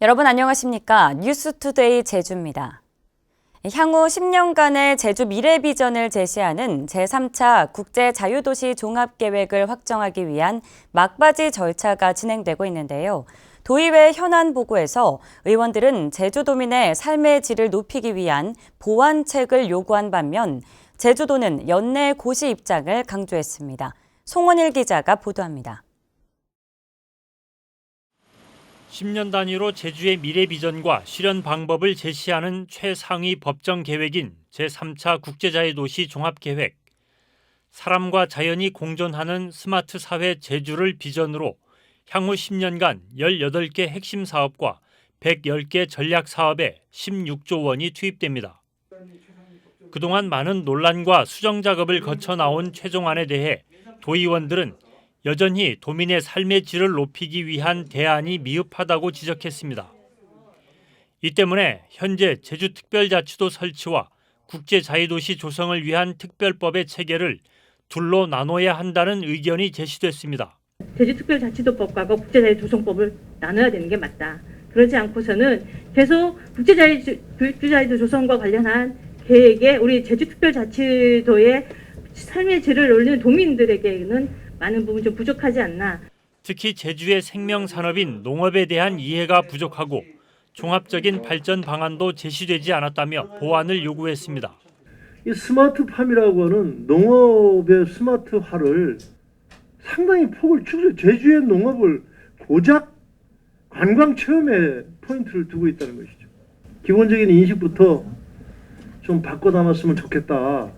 여러분 안녕하십니까? 뉴스투데이 제주입니다. 향후 10년간의 제주 미래 비전을 제시하는 제3차 국제자유도시 종합계획을 확정하기 위한 막바지 절차가 진행되고 있는데요. 도의회 현안 보고에서 의원들은 제주도민의 삶의 질을 높이기 위한 보완책을 요구한 반면 제주도는 연내 고시 입장을 강조했습니다. 송원일 기자가 보도합니다. 10년 단위로 제주의 미래 비전과 실현 방법을 제시하는 최상위 법정 계획인 제3차 국제자유도시 종합계획. 사람과 자연이 공존하는 스마트 사회 제주를 비전으로 향후 10년간 18개 핵심 사업과 110개 전략 사업에 16조 원이 투입됩니다. 그동안 많은 논란과 수정 작업을 거쳐 나온 최종안에 대해 도의원들은 여전히 도민의 삶의 질을 높이기 위한 대안이 미흡하다고 지적했습니다. 이 때문에 현재 제주특별자치도 설치와 국제자유도시 조성을 위한 특별법의 체계를 둘로 나눠야 한다는 의견이 제시됐습니다. 제주특별자치도법과 국제자유조성법을 나눠야 되는 게 맞다. 그러지 않고서는 계속 국제자유도 조성과 관련한 계획에 우리 제주특별자치도의 삶의 질을 올리는 도민들에게는 많은 부분 좀 부족하지 않나. 특히 제주의 생명산업인 농업에 대한 이해가 부족하고 종합적인 발전 방안도 제시되지 않았다며 보완을 요구했습니다. 이 스마트팜이라고 하는 농업의 스마트화를 상당히 폭을 축소, 제주의 농업을 고작 관광 체험에 포인트를 두고 있다는 것이죠. 기본적인 인식부터 좀 바꿔 담았으면 좋겠다.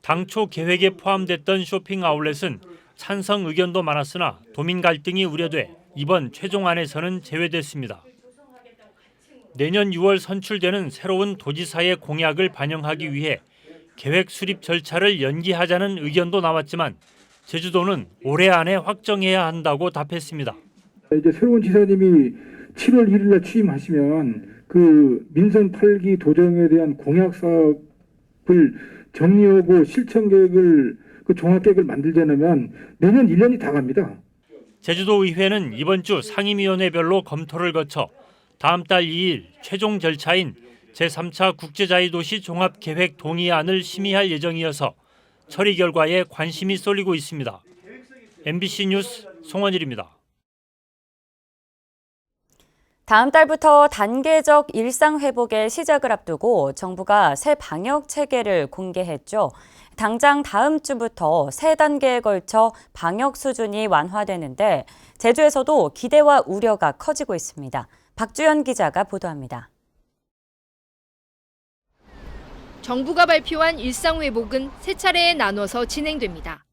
당초 계획에 포함됐던 쇼핑 아울렛은 찬성 의견도 많았으나 도민 갈등이 우려돼 이번 최종안에서는 제외됐습니다. 내년 6월 선출되는 새로운 도지사의 공약을 반영하기 위해 계획 수립 절차를 연기하자는 의견도 나왔지만 제주도는 올해 안에 확정해야 한다고 답했습니다. 이제 새로운 지사님이 7월 1일 날 취임하시면 그 민선 8기 도정에 대한 공약 사업을 정리하고 실천 계획을 그 종합계획을 만들지 않으면 내년 1년이 다 갑니다. 제주도의회는 이번 주 상임위원회별로 검토를 거쳐 다음 달 2일 최종 절차인 제3차 국제자유도시 종합계획 동의안을 심의할 예정이어서 처리 결과에 관심이 쏠리고 있습니다. MBC 뉴스 송원일입니다. 다음 달부터 단계적 일상 회복의 시작을 앞두고 정부가 새 방역 체계를 공개했죠. 당장 다음 주부터 세 단계에 걸쳐 방역 수준이 완화되는데 제주에서도 기대와 우려가 커지고 있습니다. 박주연 기자가 보도합니다. 정부가 발표한 일상 회복은 세 차례에 나눠서 진행됩니다.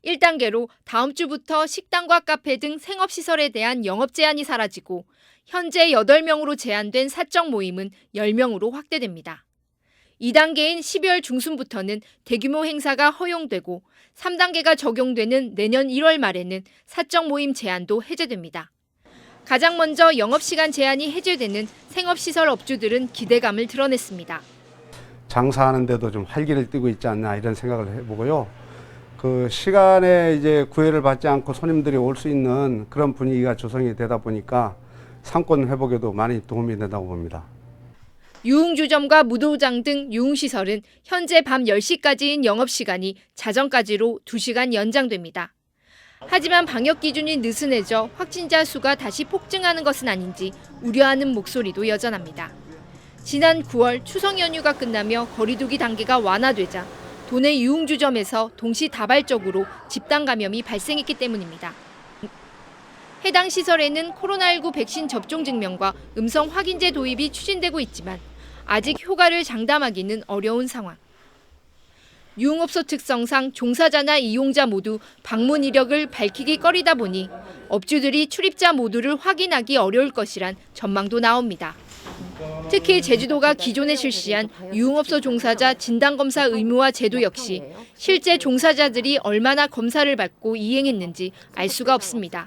1단계로 다음 주부터 식당과 카페 등 생업시설에 대한 영업 제한이 사라지고 현재 8명으로 제한된 사적 모임은 10명으로 확대됩니다. 2단계인 12월 중순부터는 대규모 행사가 허용되고 3단계가 적용되는 내년 1월 말에는 사적 모임 제한도 해제됩니다. 가장 먼저 영업시간 제한이 해제되는 생업시설 업주들은 기대감을 드러냈습니다. 장사하는데도 좀 활기를 띠고 있지 않나 이런 생각을 해보고요. 그 시간에 이제 구애를 받지 않고 손님들이 올 수 있는 그런 분위기가 조성이 되다 보니까 상권 회복에도 많이 도움이 된다고 봅니다. 유흥주점과 무도장 등 유흥시설은 현재 밤 10시까지인 영업시간이 자정까지로 2시간 연장됩니다. 하지만 방역 기준이 느슨해져 확진자 수가 다시 폭증하는 것은 아닌지 우려하는 목소리도 여전합니다. 지난 9월 추석 연휴가 끝나며 거리두기 단계가 완화되자 도내 유흥주점에서 동시다발적으로 집단 감염이 발생했기 때문입니다. 해당 시설에는 코로나19 백신 접종 증명과 음성 확인제 도입이 추진되고 있지만 아직 효과를 장담하기는 어려운 상황. 유흥업소 특성상 종사자나 이용자 모두 방문 이력을 밝히기 꺼리다 보니 업주들이 출입자 모두를 확인하기 어려울 것이란 전망도 나옵니다. 특히 제주도가 기존에 실시한 유흥업소 종사자 진단검사 의무화 제도 역시 실제 종사자들이 얼마나 검사를 받고 이행했는지 알 수가 없습니다.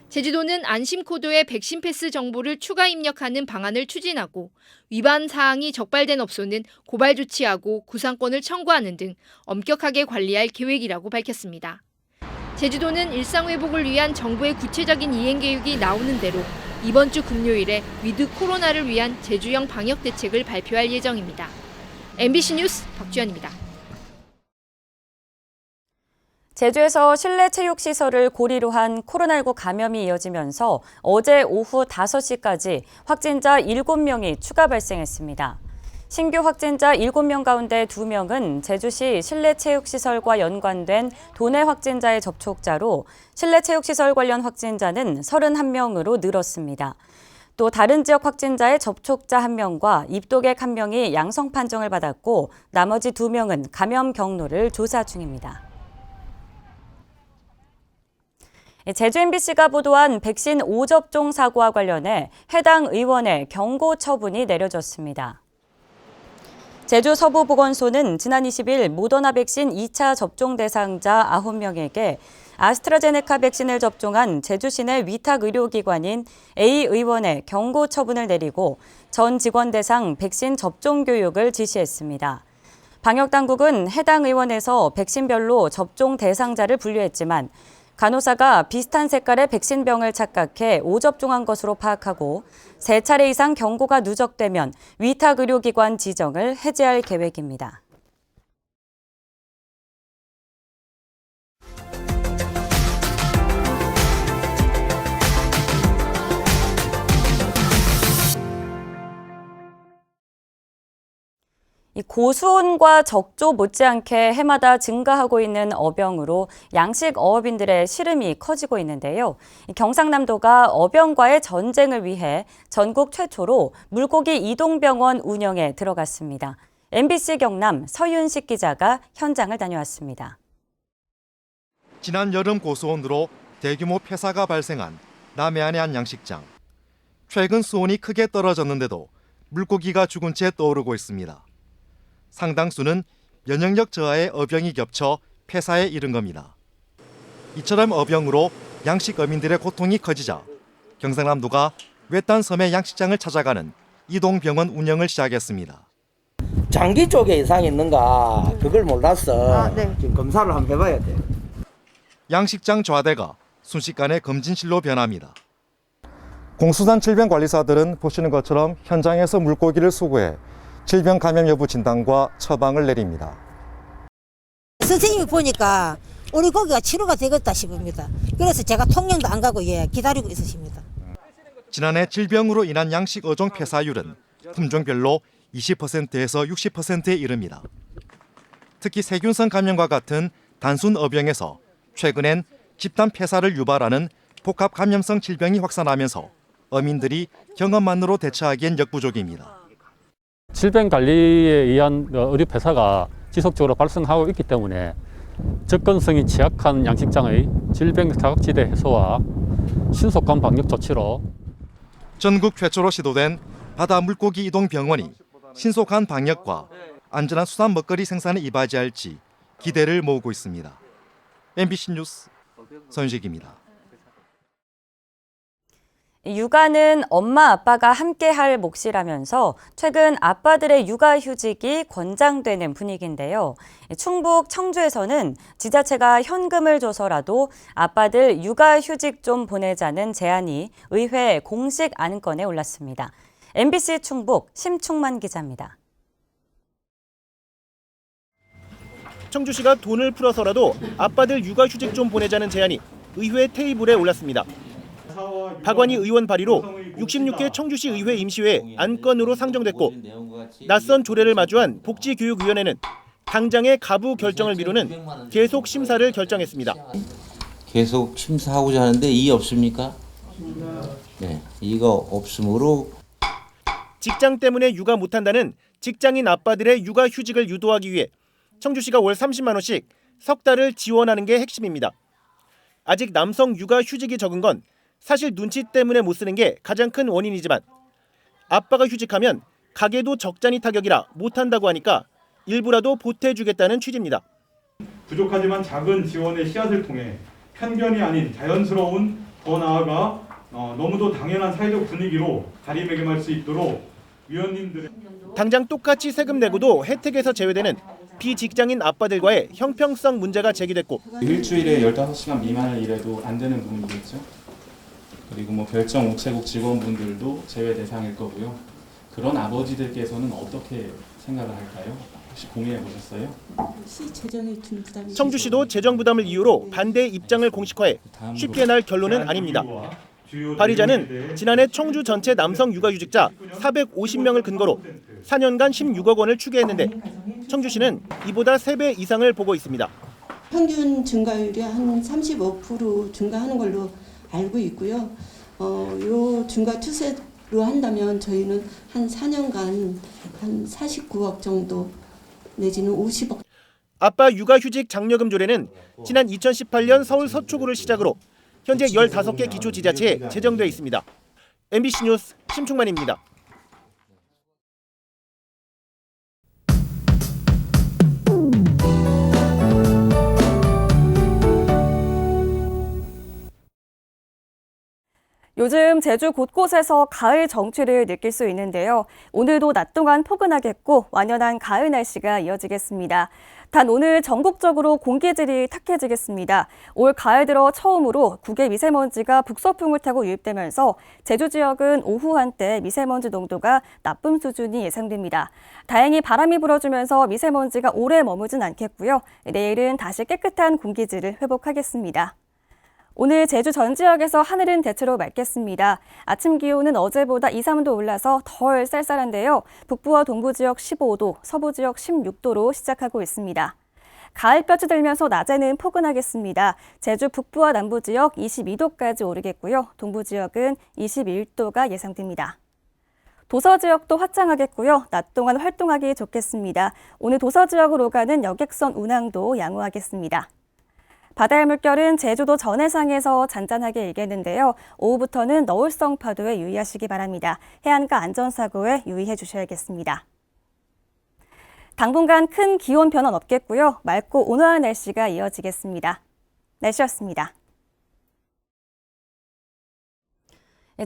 제주도는 안심코드에 백신 패스 정보를 추가 입력하는 방안을 추진하고 위반 사항이 적발된 업소는 고발 조치하고 구상권을 청구하는 등 엄격하게 관리할 계획이라고 밝혔습니다. 제주도는 일상회복을 위한 정부의 구체적인 이행 계획이 나오는 대로 이번 주 금요일에 위드 코로나를 위한 제주형 방역 대책을 발표할 예정입니다. MBC 뉴스 박주연입니다. 제주에서 실내 체육시설을 고리로 한 코로나19 감염이 이어지면서 어제 오후 5시까지 확진자 7명이 추가 발생했습니다. 신규 확진자 7명 가운데 2명은 제주시 실내체육시설과 연관된 도내 확진자의 접촉자로 실내체육시설 관련 확진자는 31명으로 늘었습니다. 또 다른 지역 확진자의 접촉자 1명과 입도객 1명이 양성 판정을 받았고 나머지 2명은 감염 경로를 조사 중입니다. 제주 MBC가 보도한 백신 5접종 사고와 관련해 해당 의원의 경고 처분이 내려졌습니다. 제주 서부보건소는 지난 20일 모더나 백신 2차 접종 대상자 9명에게 아스트라제네카 백신을 접종한 제주 시내 위탁 의료기관인 A 의원의 경고 처분을 내리고 전 직원 대상 백신 접종 교육을 지시했습니다. 방역당국은 해당 의원에서 백신별로 접종 대상자를 분류했지만 간호사가 비슷한 색깔의 백신병을 착각해 5접종한 것으로 파악하고 3차례 이상 경고가 누적되면 위탁의료기관 지정을 해제할 계획입니다. 고수온과 적조 못지않게 해마다 증가하고 있는 어병으로 양식 어업인들의 시름이 커지고 있는데요. 경상남도가 어병과의 전쟁을 위해 전국 최초로 물고기 이동병원 운영에 들어갔습니다. MBC 경남 서윤식 기자가 현장을 다녀왔습니다. 지난 여름 고수온으로 대규모 폐사가 발생한 남해안의 한 양식장. 최근 수온이 크게 떨어졌는데도 물고기가 죽은 채 떠오르고 있습니다. 상당수는 면역력 저하의 어병이 겹쳐 폐사에 이른 겁니다. 이처럼 어병으로 양식 어민들의 고통이 커지자 경상남도가 외딴 섬의 양식장을 찾아가는 이동병원 운영을 시작했습니다. 장기 쪽에 이상이 있는가 그걸 몰랐어. 지금 검사를 한번 해봐야 돼. 양식장 좌대가 순식간에 검진실로 변합니다. 공수산 질병관리사들은 보시는 것처럼 현장에서 물고기를 수거해 질병 감염 여부 진단과 처방을 내립니다. 선생님이 보니까 우리 고기가 치료가 되겠다 싶습니다. 그래서 제가 통영도 안 가고 기다리고 있으십니다. 지난해 질병으로 인한 양식 어종 폐사율은 품종별로 20%에서 60%에 이릅니다. 특히 세균성 감염과 같은 단순 어병에서 최근엔 집단 폐사를 유발하는 복합 감염성 질병이 확산하면서 어민들이 경험만으로 대처하기엔 역부족입니다. 질병 관리에 의한 의료 폐사가 지속적으로 발생하고 있기 때문에 접근성이 취약한 양식장의 질병 사각지대 해소와 신속한 방역 조치로 전국 최초로 시도된 바다 물고기 이동 병원이 신속한 방역과 안전한 수산 먹거리 생산에 이바지할지 기대를 모으고 있습니다. MBC 뉴스 서윤식입니다. 육아는 엄마 아빠가 함께할 몫이라면서 최근 아빠들의 육아휴직이 권장되는 분위기인데요. 충북 청주에서는 지자체가 현금을 줘서라도 아빠들 육아휴직 좀 보내자는 제안이 의회 공식 안건에 올랐습니다. MBC 충북 심충만 기자입니다. 청주시가 돈을 풀어서라도 아빠들 육아휴직 좀 보내자는 제안이 의회 테이블에 올랐습니다. 박완희 의원 발의로 66회 청주시 의회 임시회에 안건으로 상정됐고 낯선 조례를 마주한 복지교육위원회는 당장의 가부 결정을 미루는 계속 심사를 결정했습니다. 계속 심사하고자 하는데 이의 없습니까? 네, 이의가 없으므로 직장 때문에 육아 못한다는 직장인 아빠들의 육아휴직을 유도하기 위해 청주시가 월 30만 원씩 석 달을 지원하는 게 핵심입니다. 아직 남성 육아휴직이 적은 건 사실 눈치 때문에 못 쓰는 게 가장 큰 원인이지만 아빠가 휴직하면 가게도 적잖이 타격이라 못한다고 하니까 일부라도 보태주겠다는 취지입니다. 부족하지만 작은 지원의 씨앗을 통해 편견이 아닌 자연스러운 더 나아가 너무도 당연한 사회적 분위기로 자리매김할 수 있도록 위원님들의 당장 똑같이 세금 내고도 혜택에서 제외되는 비직장인 아빠들과의 형평성 문제가 제기됐고 일주일에 15시간 미만을 일해도 안 되는 부분이겠죠? 그리고 뭐 별정 우체국 직원분들도 제외 대상일 거고요. 그런 아버지들께서는 어떻게 생각을 할까요? 혹시 공유해 보셨어요? 청주시도 재정 부담을 이유로 반대 입장을 공식화해 쉽게 날 결론은 아닙니다. 발의자는 지난해 청주 전체 남성 육아휴직자 450명을 근거로 4년간 16억 원을 추계했는데 청주시는 이보다 3배 이상을 보고 있습니다. 평균 증가율이 한 35% 증가하는 걸로 알고 있고요. 요 증가 추세로 한다면 저희는 한 4년간 한 49억 정도 내지는 50억. 아빠 육아휴직 장려금 조례는 지난 2018년 서울 서초구를 시작으로 현재 15개 기초지자체에 제정돼 있습니다. MBC 뉴스 심충만입니다. 요즘 제주 곳곳에서 가을 정취를 느낄 수 있는데요. 오늘도 낮 동안 포근하겠고 완연한 가을 날씨가 이어지겠습니다. 단 오늘 전국적으로 공기질이 탁해지겠습니다. 올 가을 들어 처음으로 국외 미세먼지가 북서풍을 타고 유입되면서 제주 지역은 오후 한때 미세먼지 농도가 나쁨 수준이 예상됩니다. 다행히 바람이 불어주면서 미세먼지가 오래 머무진 않겠고요. 내일은 다시 깨끗한 공기질을 회복하겠습니다. 오늘 제주 전 지역에서 하늘은 대체로 맑겠습니다. 아침 기온은 어제보다 2, 3도 올라서 덜 쌀쌀한데요. 북부와 동부 지역 15도, 서부 지역 16도로 시작하고 있습니다. 가을볕이 들면서 낮에는 포근하겠습니다. 제주 북부와 남부 지역 22도까지 오르겠고요. 동부 지역은 21도가 예상됩니다. 도서 지역도 화창하겠고요. 낮 동안 활동하기 좋겠습니다. 오늘 도서 지역으로 오가는 여객선 운항도 양호하겠습니다. 바다의 물결은 제주도 전해상에서 잔잔하게 일겠는데요. 오후부터는 너울성 파도에 유의하시기 바랍니다. 해안가 안전사고에 유의해 주셔야겠습니다. 당분간 큰 기온 변화는 없겠고요. 맑고 온화한 날씨가 이어지겠습니다. 날씨였습니다.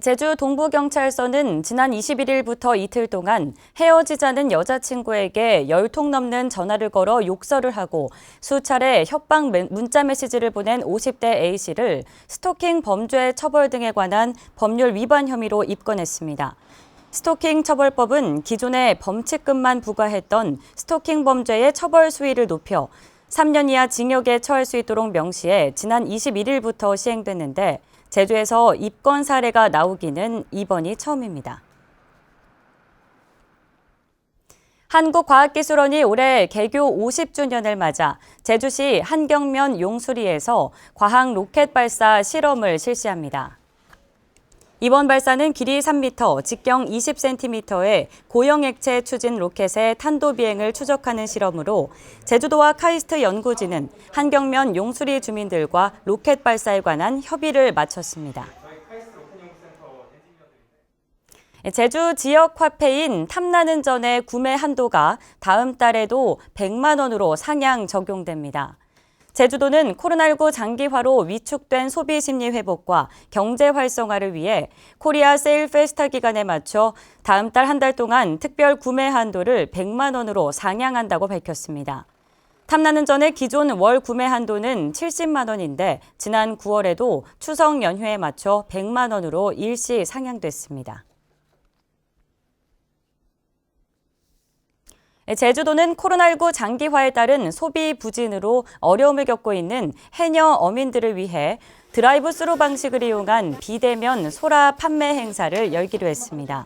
제주 동부경찰서는 지난 21일부터 이틀 동안 헤어지자는 여자친구에게 10통 넘는 전화를 걸어 욕설을 하고 수차례 협박 문자 메시지를 보낸 50대 A씨를 스토킹 범죄 처벌 등에 관한 법률 위반 혐의로 입건했습니다. 스토킹 처벌법은 기존에 범칙금만 부과했던 스토킹 범죄의 처벌 수위를 높여 3년 이하 징역에 처할 수 있도록 명시해 지난 21일부터 시행됐는데 제주에서 입건 사례가 나오기는 이번이 처음입니다. 한국과학기술원이 올해 개교 50주년을 맞아 제주시 한경면 용수리에서 과학 로켓 발사 실험을 실시합니다. 이번 발사는 길이 3m, 직경 20cm의 고형 액체 추진 로켓의 탄도 비행을 추적하는 실험으로 제주도와 카이스트 연구진은 한경면 용수리 주민들과 로켓 발사에 관한 협의를 마쳤습니다. 제주 지역 화폐인 탐나는 전의 구매 한도가 다음 달에도 100만 원으로 상향 적용됩니다. 제주도는 코로나19 장기화로 위축된 소비 심리 회복과 경제 활성화를 위해 코리아 세일 페스타 기간에 맞춰 다음 달 한 달 동안 특별 구매 한도를 100만 원으로 상향한다고 밝혔습니다. 탐나는 전의 기존 월 구매 한도는 70만 원인데 지난 9월에도 추석 연휴에 맞춰 100만 원으로 일시 상향됐습니다. 제주도는 코로나19 장기화에 따른 소비 부진으로 어려움을 겪고 있는 해녀 어민들을 위해 드라이브 스루 방식을 이용한 비대면 소라 판매 행사를 열기로 했습니다.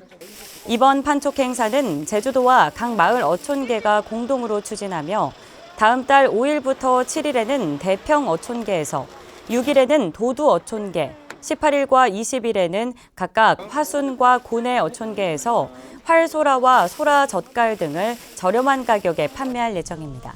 이번 판촉 행사는 제주도와 각 마을 어촌계가 공동으로 추진하며 다음 달 5일부터 7일에는 대평 어촌계에서 6일에는 도두 어촌계, 18일과 20일에는 각각 화순과 고내 어촌계에서 활소라와 소라 젓갈 등을 저렴한 가격에 판매할 예정입니다.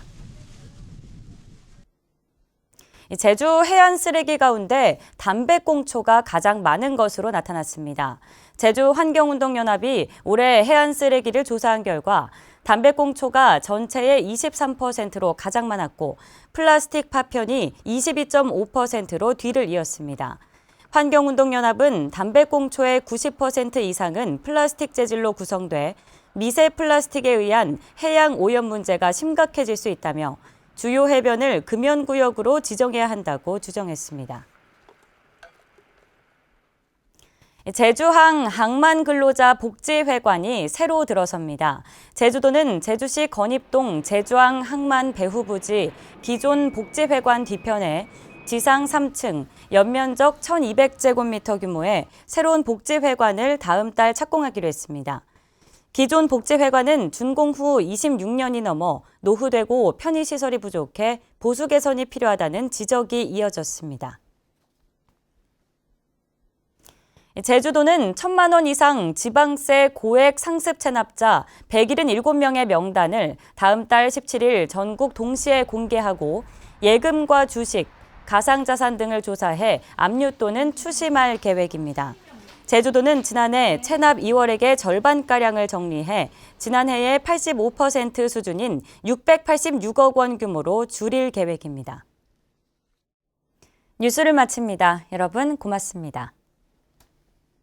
제주 해안 쓰레기 가운데 담배꽁초가 가장 많은 것으로 나타났습니다. 제주 환경운동연합이 올해 해안 쓰레기를 조사한 결과 담배꽁초가 전체의 23%로 가장 많았고 플라스틱 파편이 22.5%로 뒤를 이었습니다. 환경운동연합은 담배꽁초의 90% 이상은 플라스틱 재질로 구성돼 미세 플라스틱에 의한 해양 오염 문제가 심각해질 수 있다며 주요 해변을 금연구역으로 지정해야 한다고 주장했습니다. 제주항 항만근로자 복지회관이 새로 들어섭니다. 제주도는 제주시 건입동 제주항 항만 배후부지 기존 복지회관 뒤편에 지상 3층, 연면적 1,200제곱미터 규모의 새로운 복지회관을 다음 달 착공하기로 했습니다. 기존 복지회관은 준공 후 26년이 넘어 노후되고 편의시설이 부족해 보수 개선이 필요하다는 지적이 이어졌습니다. 제주도는 1,000만 원 이상 지방세 고액 상습 체납자 177명의 명단을 다음 달 17일 전국 동시에 공개하고 예금과 주식, 가상자산 등을 조사해 압류 또는 추심할 계획입니다. 제주도는 지난해 체납 2월액의 절반가량을 정리해 지난해의 85% 수준인 686억 원 규모로 줄일 계획입니다. 뉴스를 마칩니다. 여러분 고맙습니다.